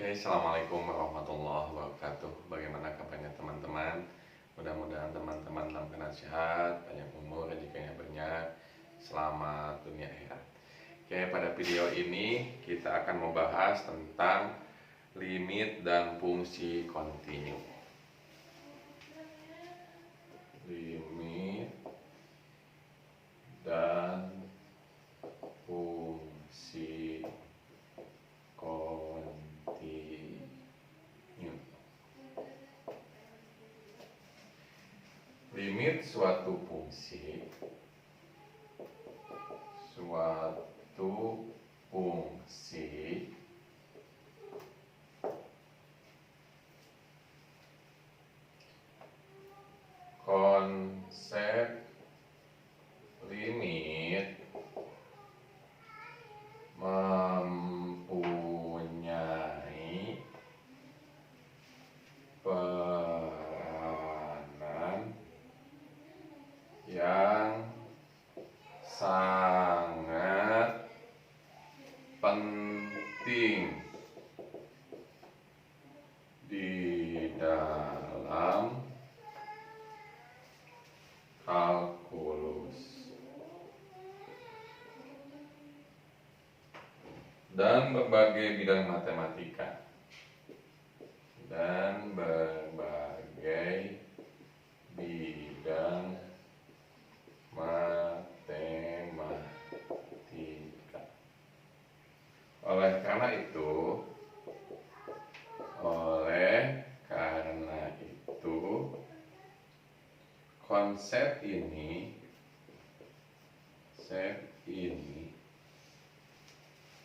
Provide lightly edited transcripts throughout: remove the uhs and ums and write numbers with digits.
Assalamualaikum warahmatullahi wabarakatuh. Bagaimana kabarnya teman-teman? Mudah-mudahan teman-teman dalam keadaan sehat, panjang umur, rezekinya banyak, selamat dunia akhirat. Pada video ini kita akan membahas tentang limit dan fungsi kontinu. Limit dan fungsi kontinu. Limit suatu fungsi konsep limit mempunyai peranan yang sangat penting di dalam kalkulus dan berbagai bidang matematika Oleh karena itu, konsep ini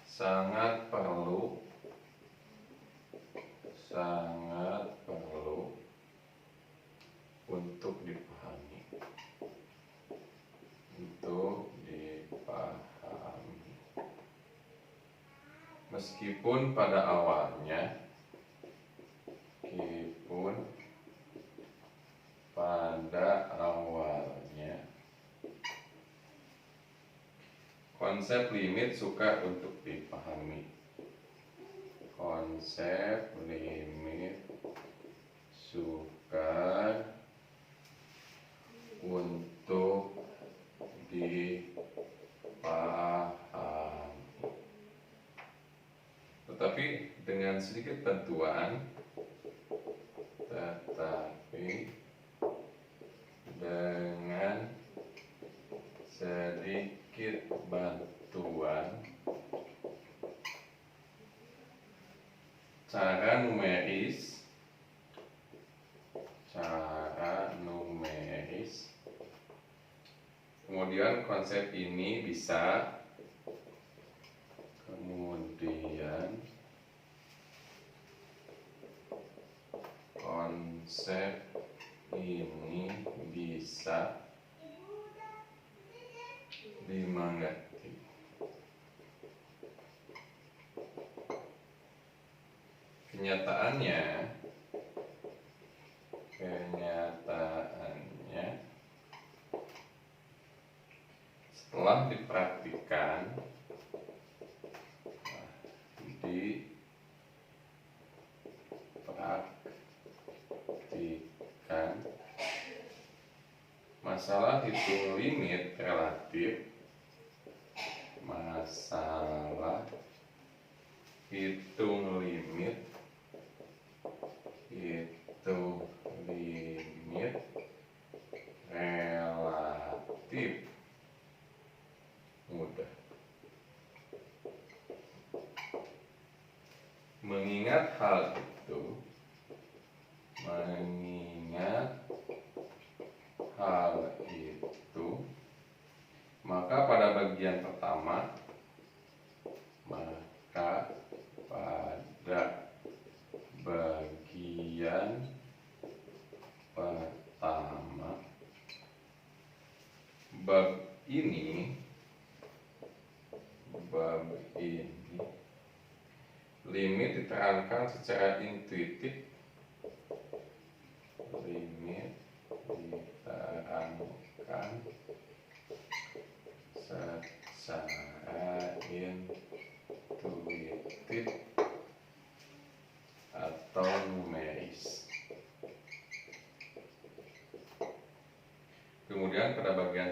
sangat perlu untuk dipahami. Meskipun pada awalnya konsep limit sukar untuk dipahami. Tetapi dengan sedikit bantuan cara numeris, kemudian konsep ini bisa dimengerti. Kenyataannya setelah dipraktikkan masalah hitung limit relatif, mudah. Mengingat hal itu, maka pada bagian pertama bab ini limit diterangkan secara intuitif.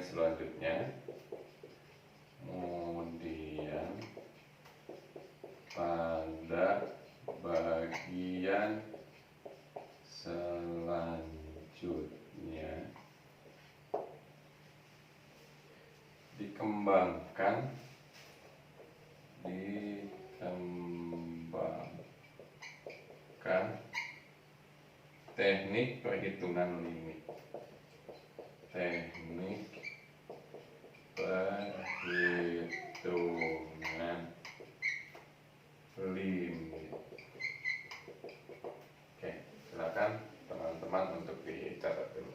selanjutnya, kemudian pada bagian selanjutnya dikembangkan teknik perhitungan limit. Teknik perhitungan limit. Oke, silakan teman-teman untuk dicatat dulu.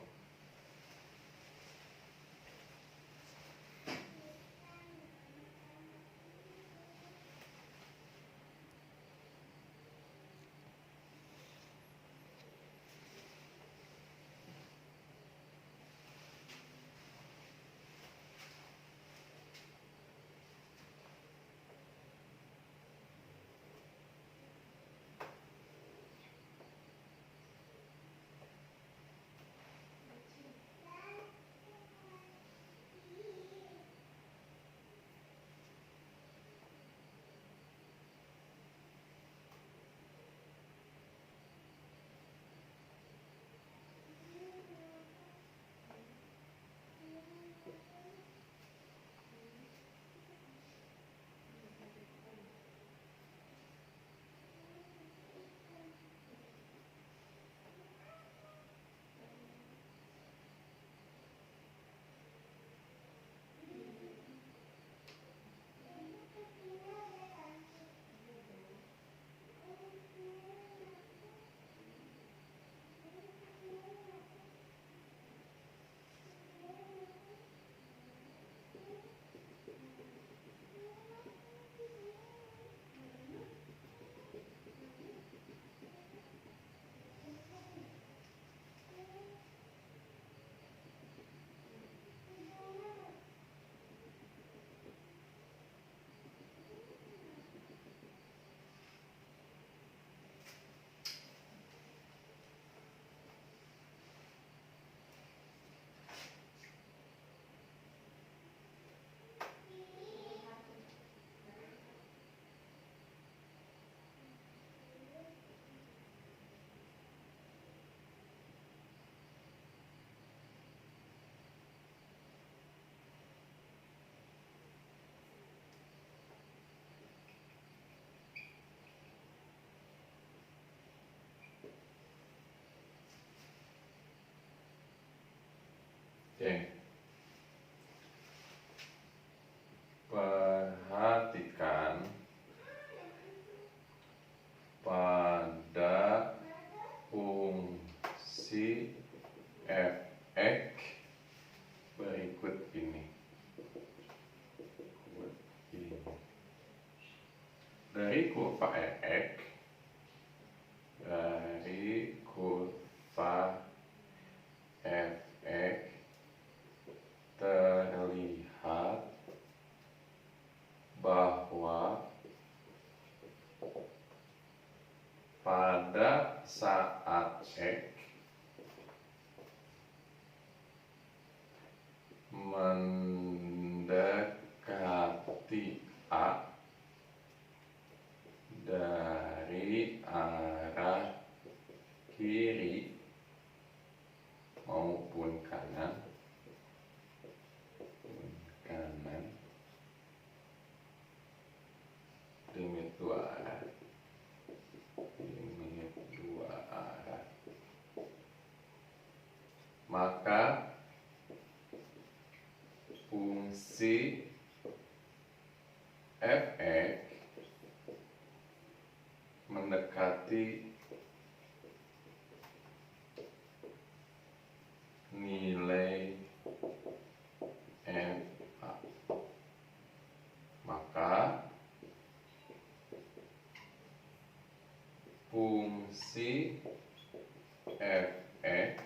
Oke. Perhatikan pada fungsi f(x) berikut ini. Dari kurva f(x), terlihat bahwa pada saat X mendekati A dari arah kiri maupun kanan, limit dua arah, maka fungsi f(x) mendekati nilai fa. Maka fungsi f(x)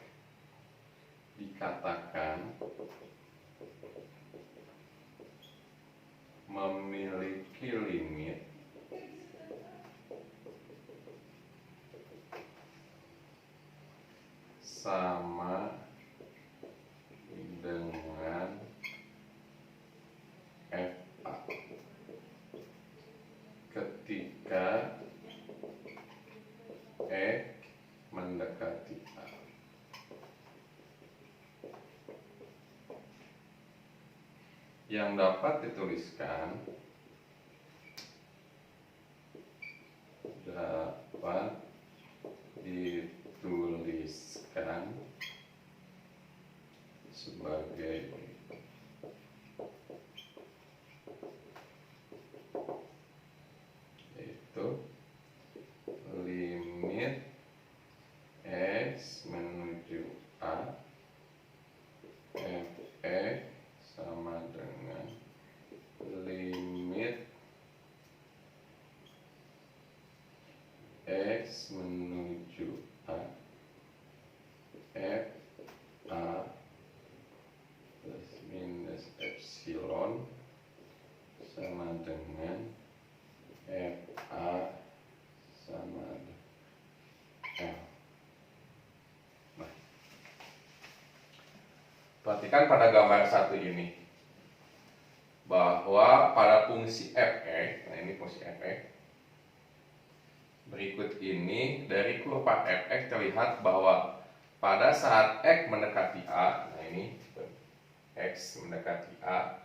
dikatakan memiliki limit sama dengan yang dapat dituliskan sebagai yaitu limit X menuju A fx sama dengan limit X menuju A f A plus minus epsilon sama dengan f A sama L. Nah, perhatikan pada gambar satu ini bahwa pada fungsi fx, nah ini fungsi fx. Berikut ini dari kurva fx terlihat bahwa pada saat x mendekati A, nah ini x mendekati A,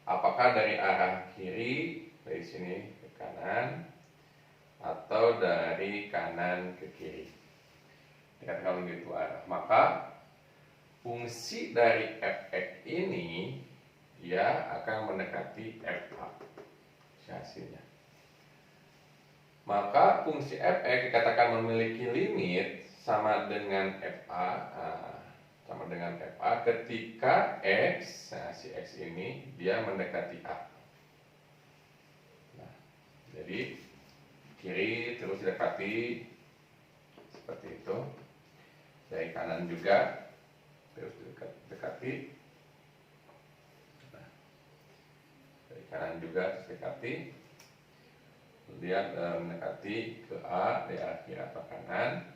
apakah dari arah kiri dari sini ke kanan atau dari kanan ke kiri, dikatakan begitu arah, maka fungsi dari fx ini dia akan mendekati fa hasilnya. Maka fungsi fx dikatakan memiliki limit sama dengan fa, sama dengan fa ketika x, nah si x ini dia mendekati A. Nah, jadi kiri terus didekati seperti itu, dari kanan juga terus dekati, nah, dari kanan juga terus dekati, kemudian mendekati ke A di arah kiri atau kanan.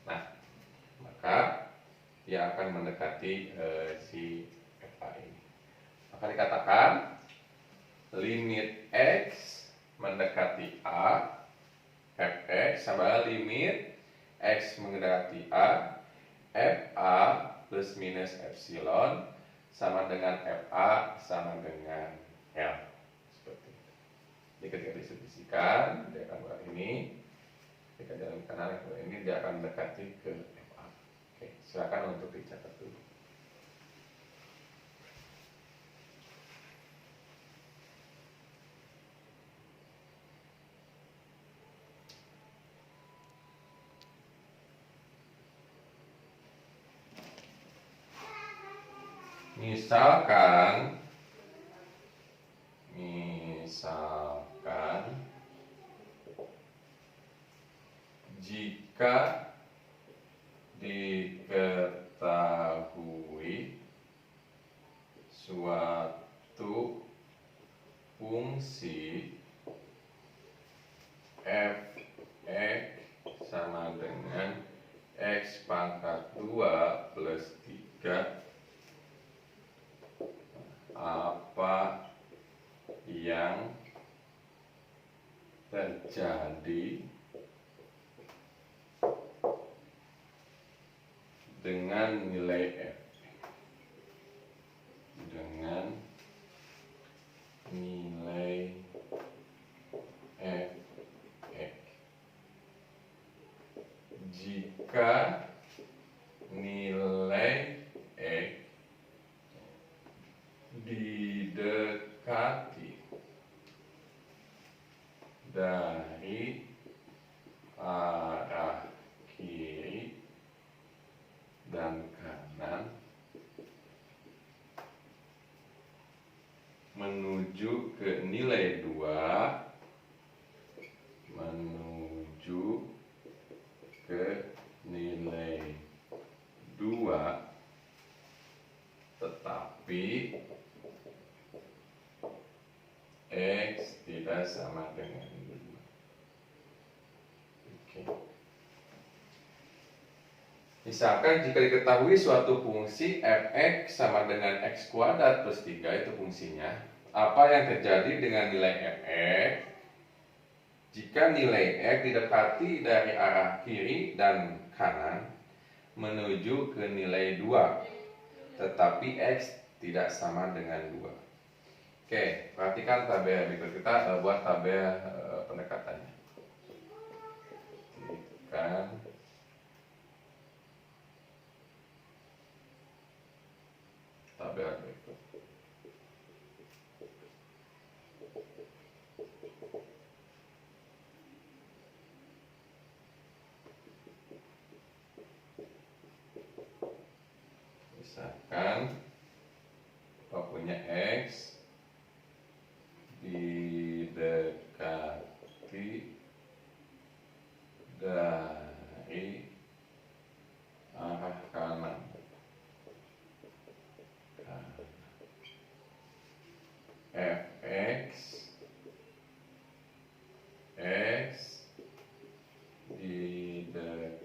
Nah, maka dia akan mendekati si FA ini. Maka dikatakan limit X mendekati A fx sama limit X mendekati A FA plus minus epsilon sama dengan FA sama dengan L. Seperti itu. Jadi ketika distribusikan, dia akan buat ini. Ketika jalan kanan ini dia akan mendekati ke FA. Oke, silakan untuk dicatat dulu. Misalkan jika diketahui suatu fungsi fx sama dengan x pangkat 2 plus 3, apa yang terjadi dengan nilai f, dengan nilai f jika nilai x didekati dari arah kiri dan kanan menuju ke nilai 2, menuju ke nilai 2, tetapi X tidak sama dengan 2. Oke. Misalkan jika diketahui suatu fungsi fx sama dengan x kuadrat plus 3, itu fungsinya, apa yang terjadi dengan nilai fx jika nilai x didekati dari arah kiri dan kanan menuju ke nilai 2, tetapi x tidak sama dengan 2. Oke, perhatikan tabel berikut. Kita buat tabel pendekatannya. Kan tabel berikut. Misalkan kita punya X didekati dari arah kanan. Fx X didekati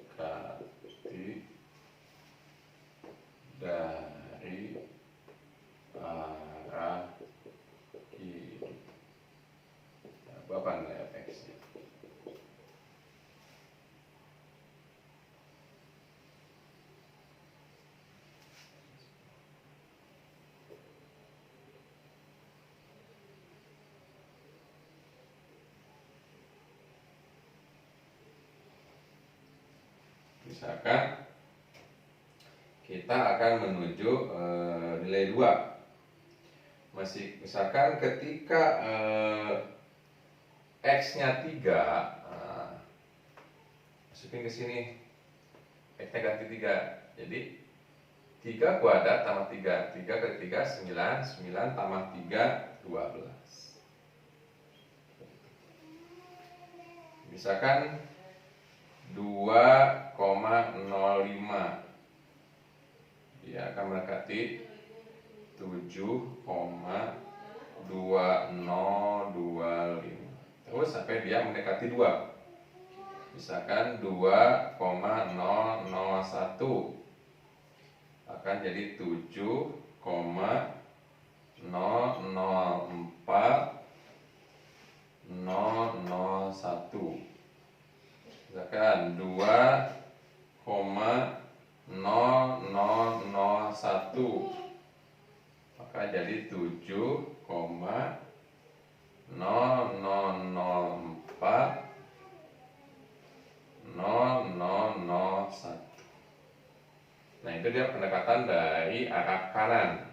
dari arah kiri. Berapa nilai Fx -nya? Misalkan kita akan menuju nilai 2. Misalkan ketika X-nya 3, masukin ke sini, X-nya ganti 3. Jadi 3 kuadrat tambah 3, 3 kali 3 9, 9 tambah 3 12. Misalkan 2,05, dia akan mendekati 7,2025. Terus sampai dia mendekati 2. Misalkan 2,001 akan jadi 7,004,001. Misalkan 2,0001 maka jadi 7,0004,001. Nah, itu dia pendekatan dari arah kanan.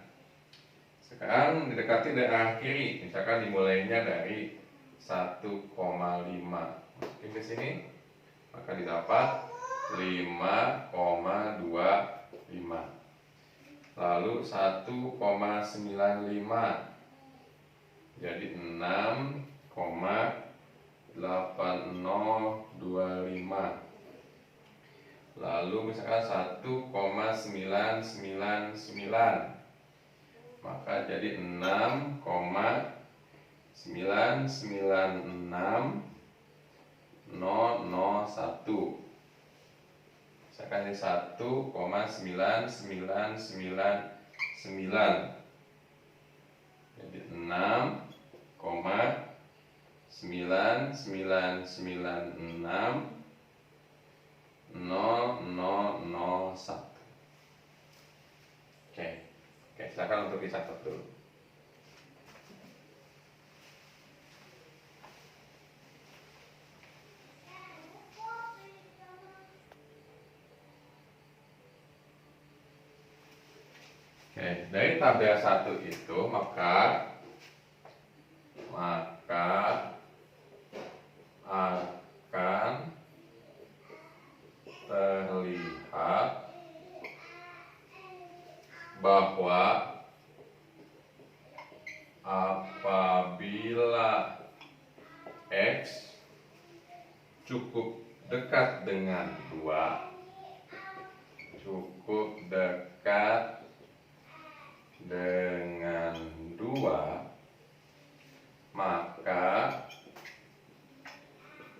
Sekarang didekati dari arah kiri. Misalkan dimulainya dari 1,5. Masukin ke sini, maka didapat 5,25. Lalu 1,95 jadi 6,8025. Lalu misalkan 1,999 maka jadi 6,996,001. Misalkan ini 1,9999 jadi 6,9996,001. Oke, silakan untuk dicatat dulu. Oke, dari tabel 1 itu maka akan terlihat bahwa apabila X cukup dekat dengan 2, cukup dekat dengan 2, maka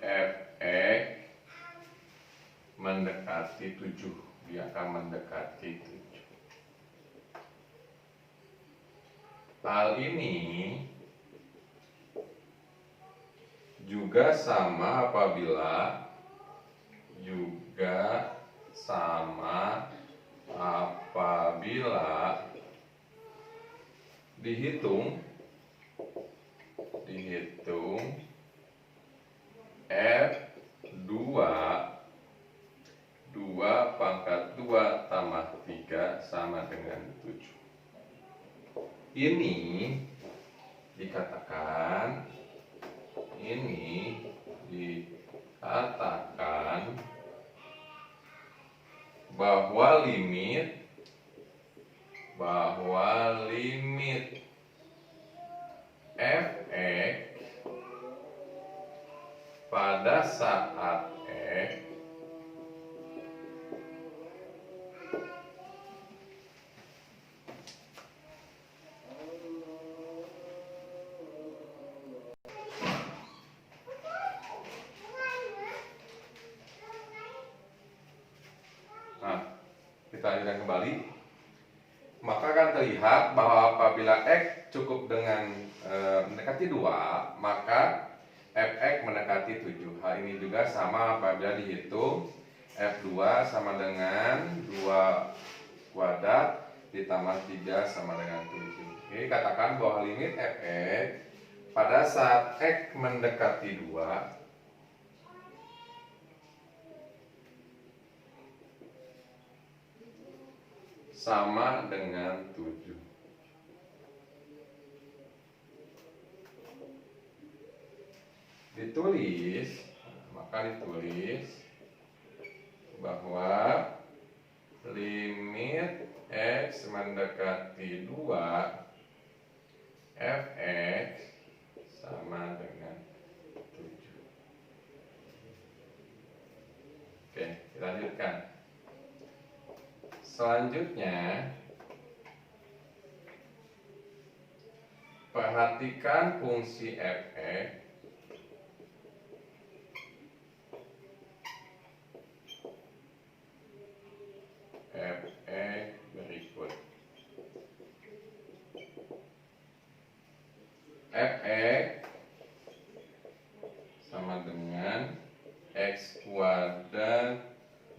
Fx mendekati 7. Dia akan mendekati 7. Hal ini juga sama apabila dihitung dihitung F2 2 pangkat 2 tambah 3 sama dengan 7. Ini dikatakan bahwa limit f(x) pada saat x kita lanjutkan kembali. Maka akan terlihat bahwa apabila x cukup dengan mendekati 2, maka fx mendekati 7. Hal ini juga sama apabila dihitung f2 sama dengan 2 kuadrat ditambah 3 sama dengan 7. Oke, katakan bahwa limit fx pada saat x mendekati 2 sama dengan 7. Maka ditulis bahwa limit x mendekati 2 fx sama dengan 7. Oke, kita lanjutkan. Selanjutnya, perhatikan fungsi fx berikut. fx sama dengan x kuadrat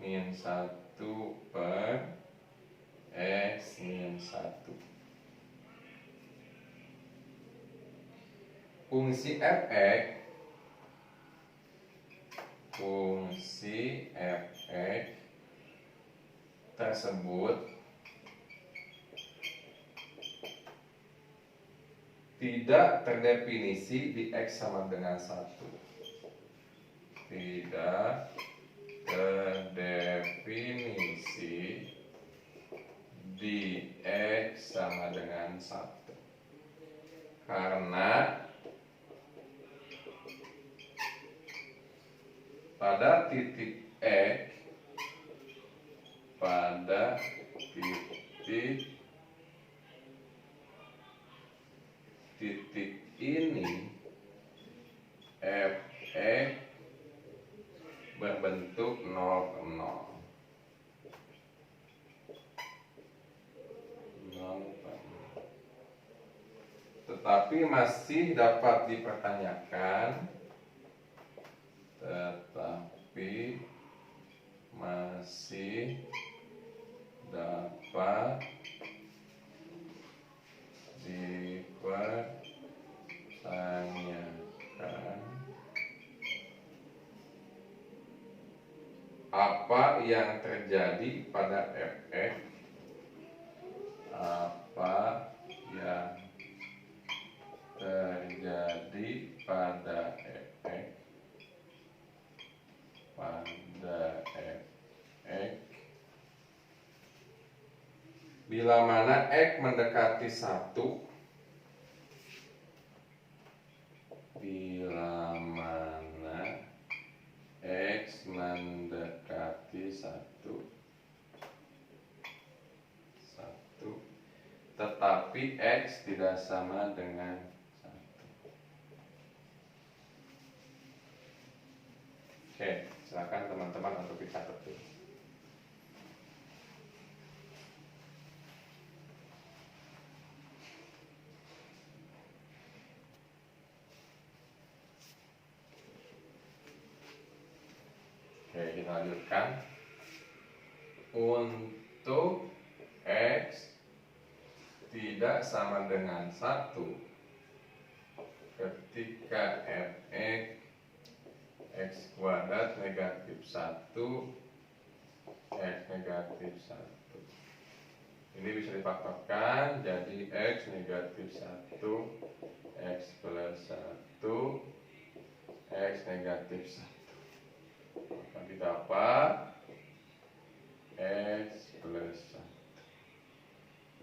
min 1 per x min 1. Fungsi fx tersebut tidak terdefinisi di x sama dengan 1. Tidak terdefinisi di x sama dengan 1. Karena pada titik x, titik ini fx berbentuk 0,0. Tetapi masih dapat dipertanyakan, apa yang terjadi pada fx, bila mana x mendekati 1, bila mana x mendekati 1, tetapi x tidak sama dengan 1. Oke, silakan teman-teman untuk dicatat dulu. Oke, kita lanjutkan. Untuk x tidak sama dengan 1, ketika fx x kuadrat negatif 1 x negatif 1 ini bisa difaktorkan jadi x negatif 1 x plus 1 x negatif 1 maka didapat x plus 1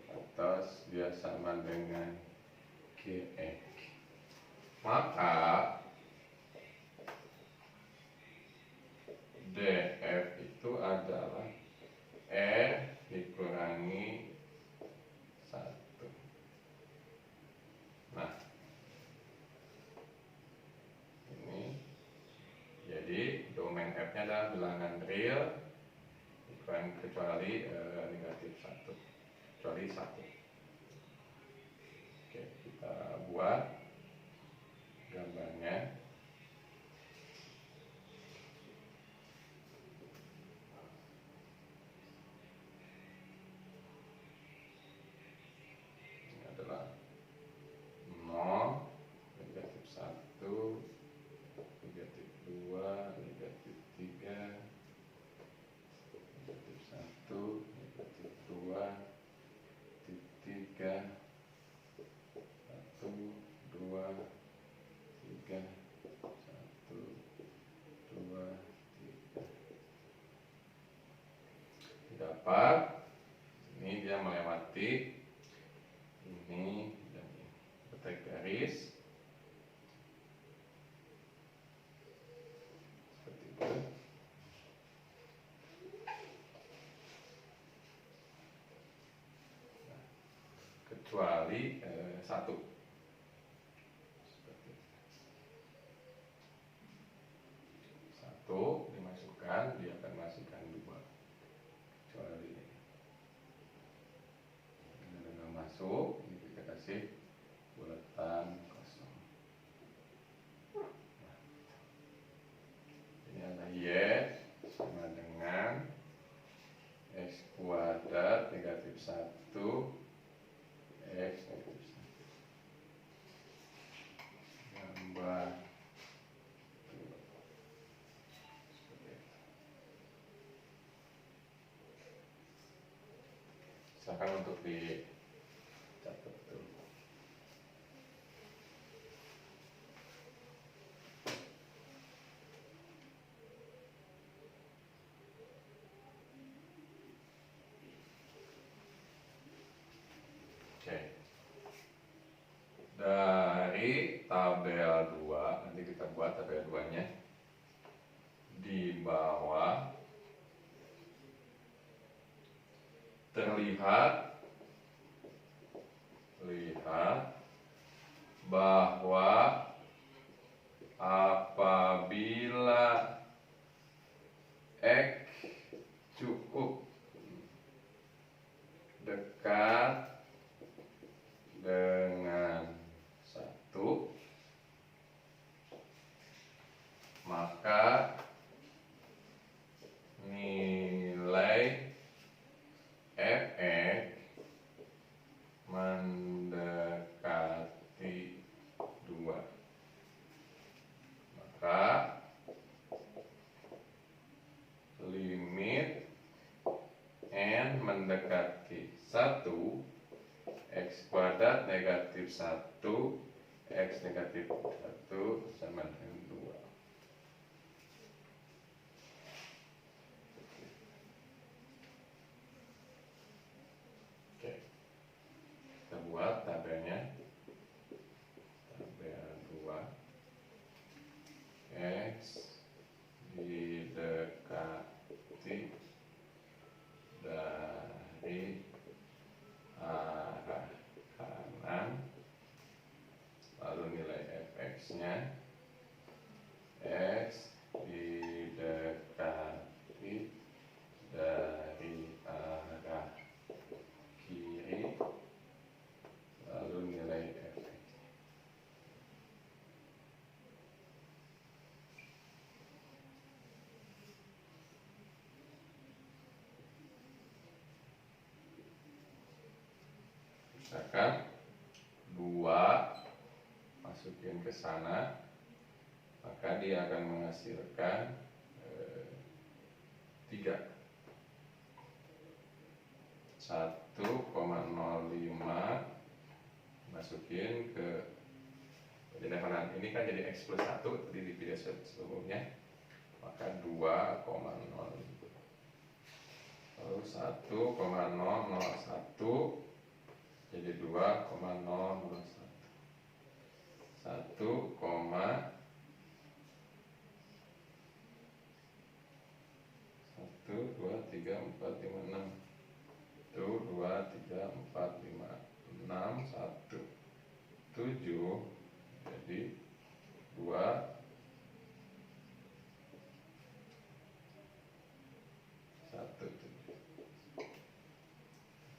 atas dia sama dengan gx. Maka df itu adalah r dikurangi 1. Nah, ini jadi domain f-nya adalah bilangan real dikurangi kecuali negatif 1, kecuali 1. Oke, kita buat gambarnya. Ini adalah 0, negatif 1, negatif 2, negatif 3, negatif 1, negatif 2, negatif 3, 1, 2, 3, 1, 2, 3. Dapat ini dia melewati ini dan ini, petik garis seperti itu. Nah, kecuali 1 seperti itu. 1 dimasukkan dia akan masukkan 2 kecuali ini dengan masuk ini kita kasih bulatan kosong. Nah, ini adalah y sama dengan x kuadrat negatif 1 x negatif 1 tambah 2 seperti itu. Silakan untuk dicatat dulu. Oke. Dari tabel 2, nanti kita buat tabel 2-nya. Di bawah terlihat bahwa apabila x cukup dekat dengan 1, maka nilai fx mendekati 2. Maka limit n mendekati 1 x kuadrat negatif 1 x negatif 1 sama dengan 2. Oke, kita buat tabelnya. Tabel 2 x didekati dari arah kanan, lalu nilai fx-nya x didekati dari arah kiri, lalu nilai fx-nya. Misalkan 2 masuk masukin ke sana, maka dia akan menghasilkan 3. 1,05 masukin ke defanan ini kan jadi X plus 1 tadi di video sebelumnya, maka 2,0. Lalu 1,001 jadi 2,001. 1, 2, 3, 4, 5, 6. 1, 2, 3, 4, 5, 6, 1, 7. Jadi 2, 1, 7.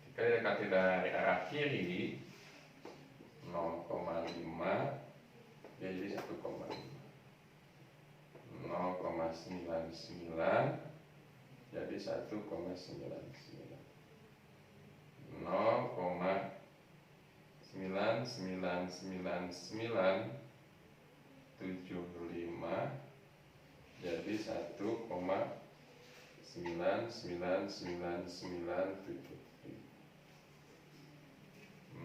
Jika didekati dari arah kiri 0,5, jadi 1,5. 0,99 jadi 1,99. 0,99995 jadi 1,9999973.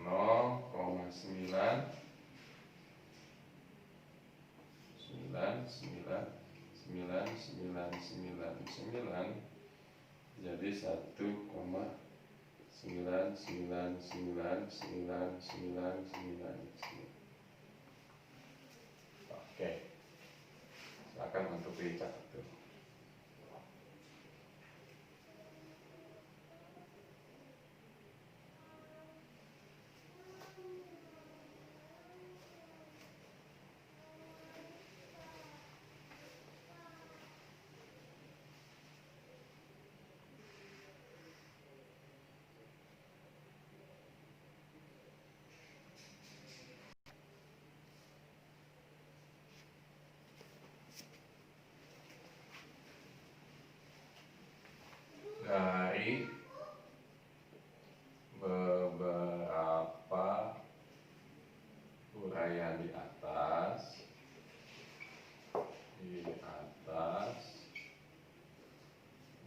0,9999999 jadi 1,9999999. Oke, silakan untuk dicatat tuh. Dari beberapa uraian di atas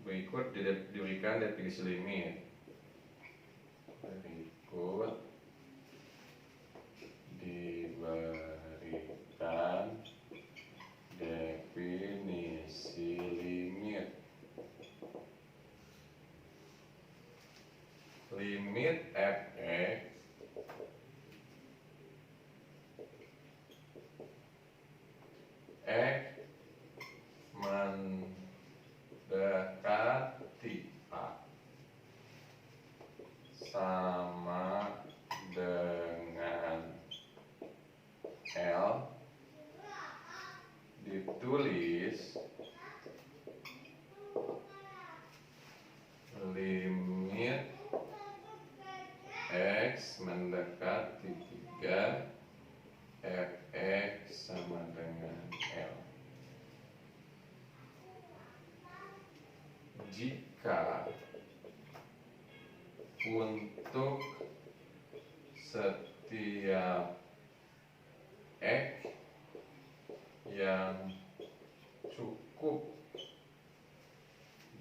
berikut diberikan definisi limit. Berikut diberikan definisi limit. Limit fx x mendekati A sama dengan L ditulis limit X mendekati 3 fx sama dengan L. Jika untuk setiap X yang cukup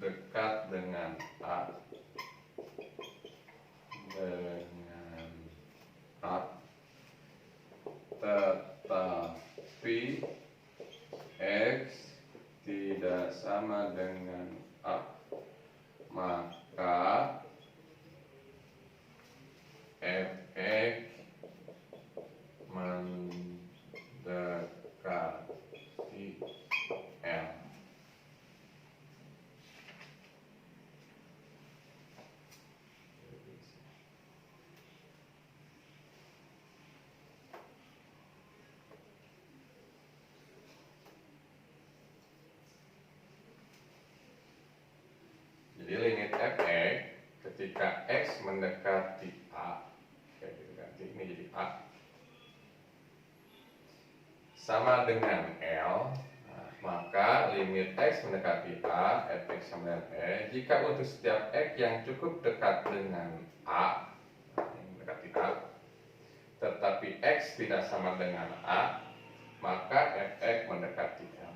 dekat dengan A tetapi X tidak sama dengan A, maka fx mendekati L. Jadi limit fx ketika x mendekati A, kayak gitu kan, ini jadi A sama dengan L, maka limit x mendekati A fx sama dengan E jika untuk setiap x yang cukup dekat dengan A, yang mendekati A, tetapi X tidak sama dengan A, maka Fx mendekati L.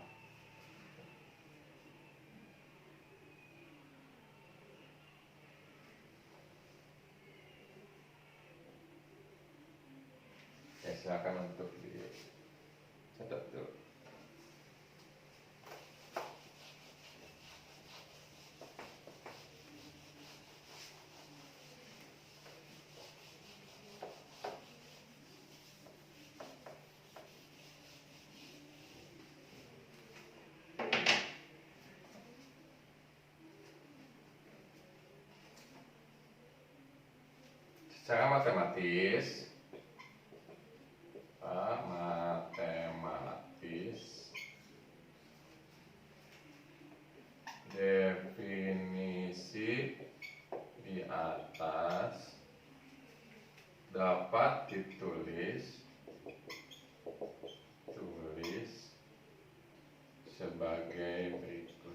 Ya, silakan untuk dicatat dulu. Secara matematis, definisi di atas dapat ditulis sebagai berikut.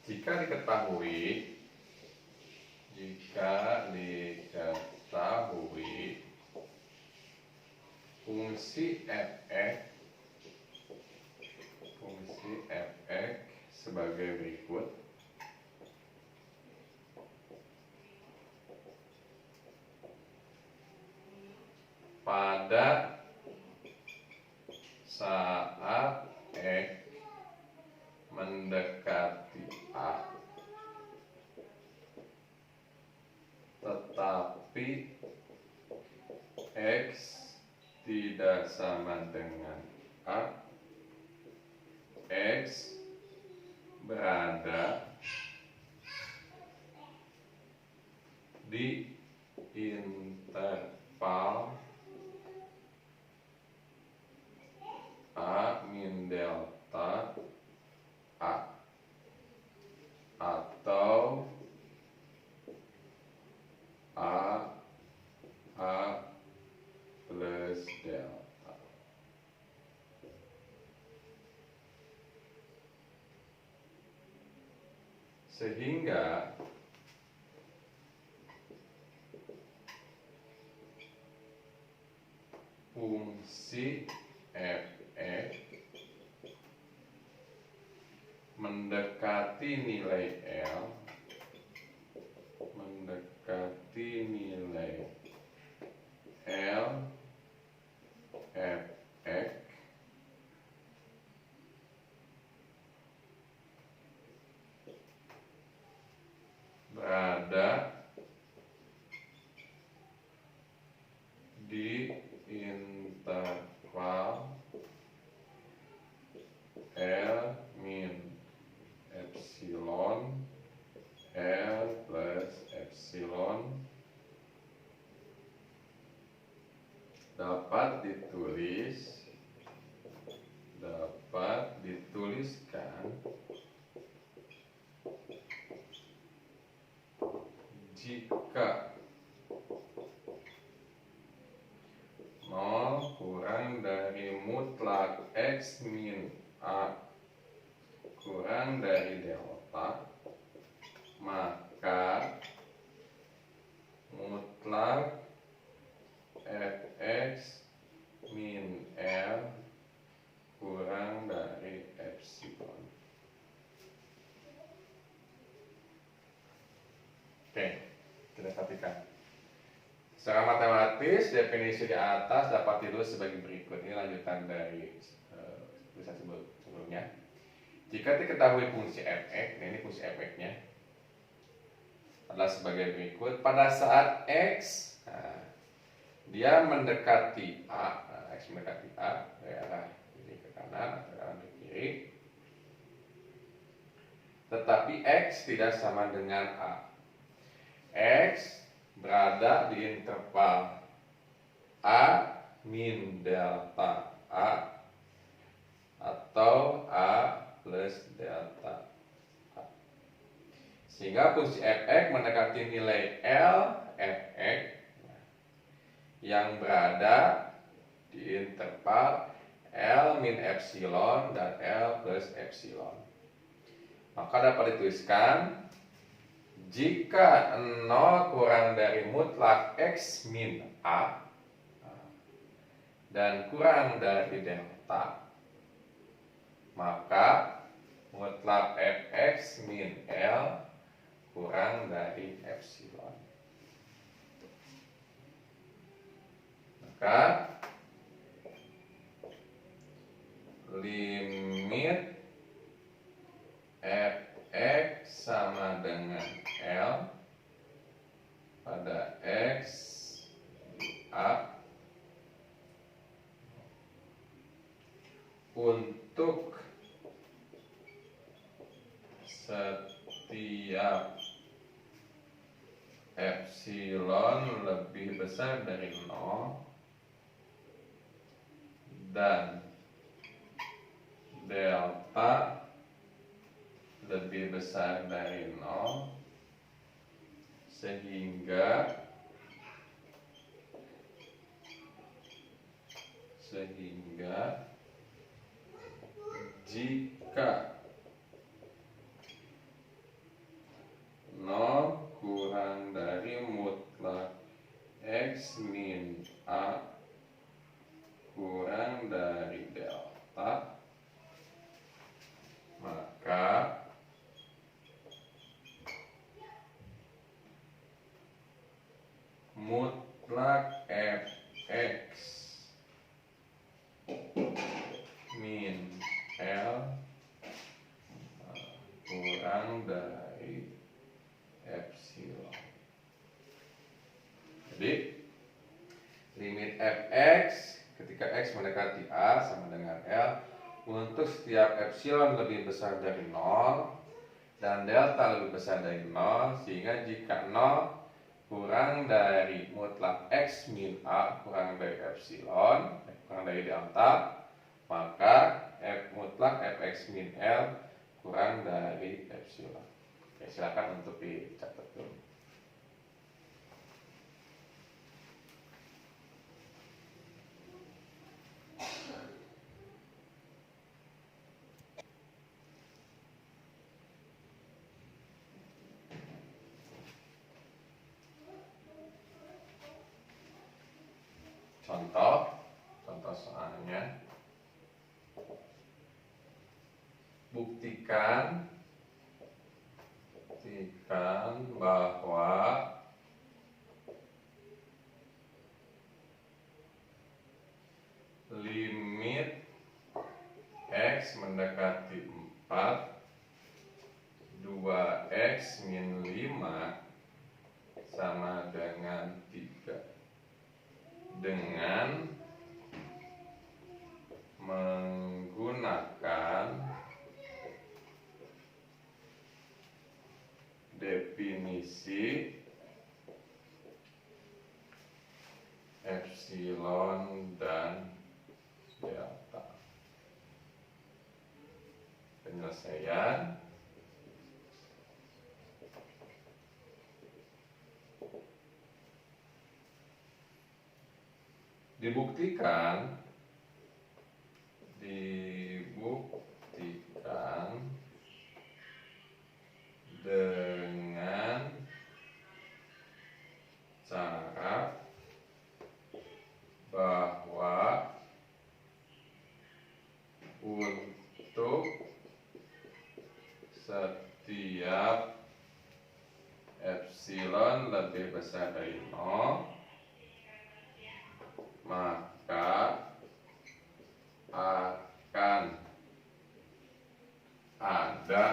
Jika diketahui fungsi fx sebagai berikut. Pada saat X mendekati A, tetapi X tidak sama dengan A, X berada di interval A min delta A atau A plus delta. Sehingga fungsi fx mendekati nilai L fx berada di interval L min epsilon L plus epsilon dapat dituliskan jika 0 kurang dari mutlak X min A kurang dari delta, maka mutlak Fx min L kurang dari epsilon. Oke, kita perhatikan. Secara matematis, definisi di atas dapat ditulis sebagai berikut. Ini lanjutan dari tulisan sebelumnya. Jika diketahui fungsi fx, ini fungsi fx-nya adalah sebagai berikut. Pada saat x, dia mendekati A, x mendekati A dari arah kiri ke kanan atau arah ke kiri, tetapi x tidak sama dengan A. X berada di interval A min delta A atau A plus delta A. Sehingga fungsi fx mendekati nilai L fx yang berada di interval L min epsilon dan L plus epsilon. Maka dapat dituliskan jika 0 kurang dari mutlak X min A dan kurang dari delta, maka mutlak Fx min L kurang dari epsilon. Maka limit Fx sama dengan L pada X A untuk setiap epsilon lebih besar dari 0 dan delta lebih besar dari 0, sehingga jika 0 kurang dari mutlak X min A kurang dari delta, maka mutlak Fx min L kurang dari epsilon. Jadi limit Fx ketika X mendekati A sama dengan L untuk setiap epsilon lebih besar dari 0 dan delta lebih besar dari 0, sehingga jika 0 kurang dari mutlak X min A kurang dari epsilon kurang dari delta, maka mutlak Fx min L kurang dari epsilon. Oke, silakan untuk dicatat dulu. Contoh soalnya, buktikan bahwa limit X mendekati 4 2X min 5 sama dengan 3 dengan menggunakan definisi epsilon dan delta. Penyelesaian Dibuktikan dengan cara bahwa untuk setiap epsilon lebih besar dari 0, maka akan ada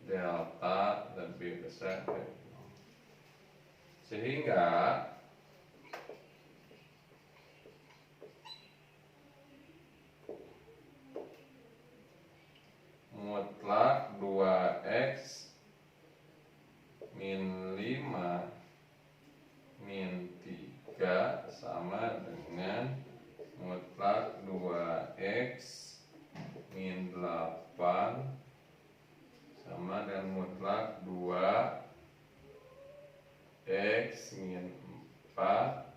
delta lebih besar dari 0. Sehingga mutlak 2x min 5 min 3 sama dengan mutlak 2x min 8 sama dengan mutlak 2x min 4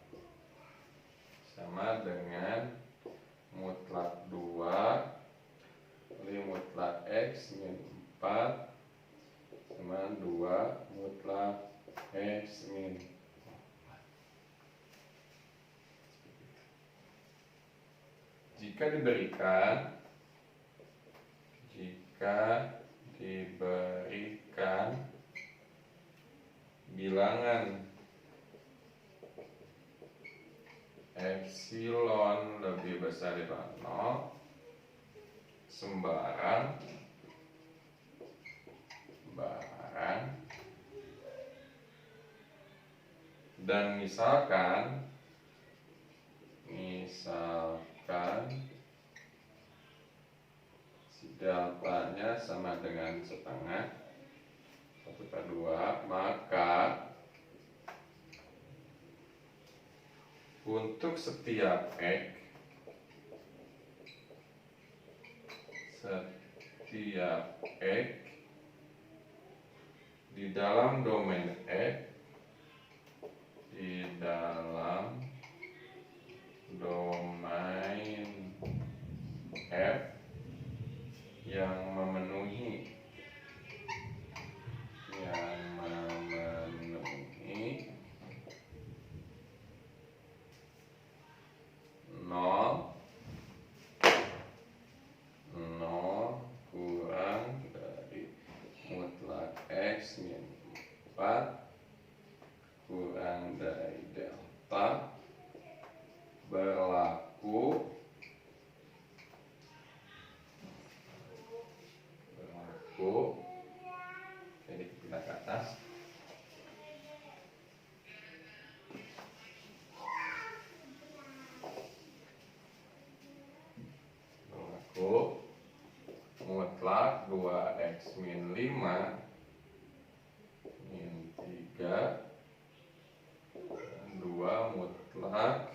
sama dengan mutlak 2 kali mutlak x min 4 sama 2 mutlak x min 4. Jika diberikan bilangan epsilon lebih besar dari 0, sembarang dan misalkan si deltanya sama dengan setengah 1/2, maka untuk setiap x di dalam domain F yang memenuhi 0 kurang dari mutlak x min 4 kurang dari delta berlaku jadi kita ke atas berlaku mutlak 2x min 5 min 3 dan 2 mutlak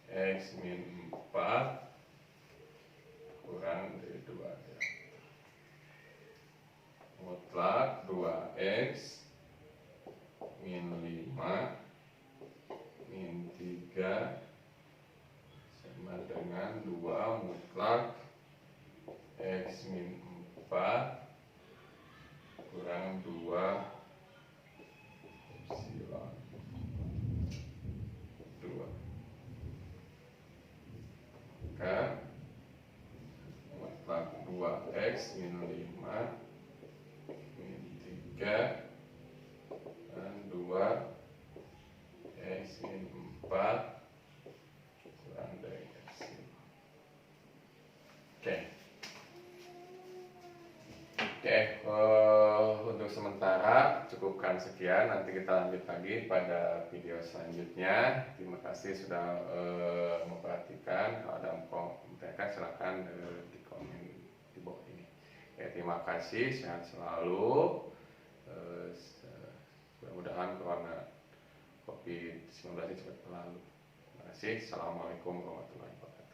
x min 4 kurang dari 2 delta. Mutlak 2x min 5 min 3 sama dengan 2 mutlak x min 4 kurang 2 epsilon 2. Maka mutlak 2x min 5 min 3 dan 2 x min 4 kurang dari epsilon. Untuk sementara cukupkan sekian, nanti kita lanjut lagi pada video selanjutnya. Terima kasih sudah memperhatikan. Kalau ada komentar silahkan di komen di bawah ini. Terima kasih, sehat selalu. Mudah-mudahan corona COVID-19 cepat berlalu. Terima kasih. Assalamualaikum warahmatullahi wabarakatuh.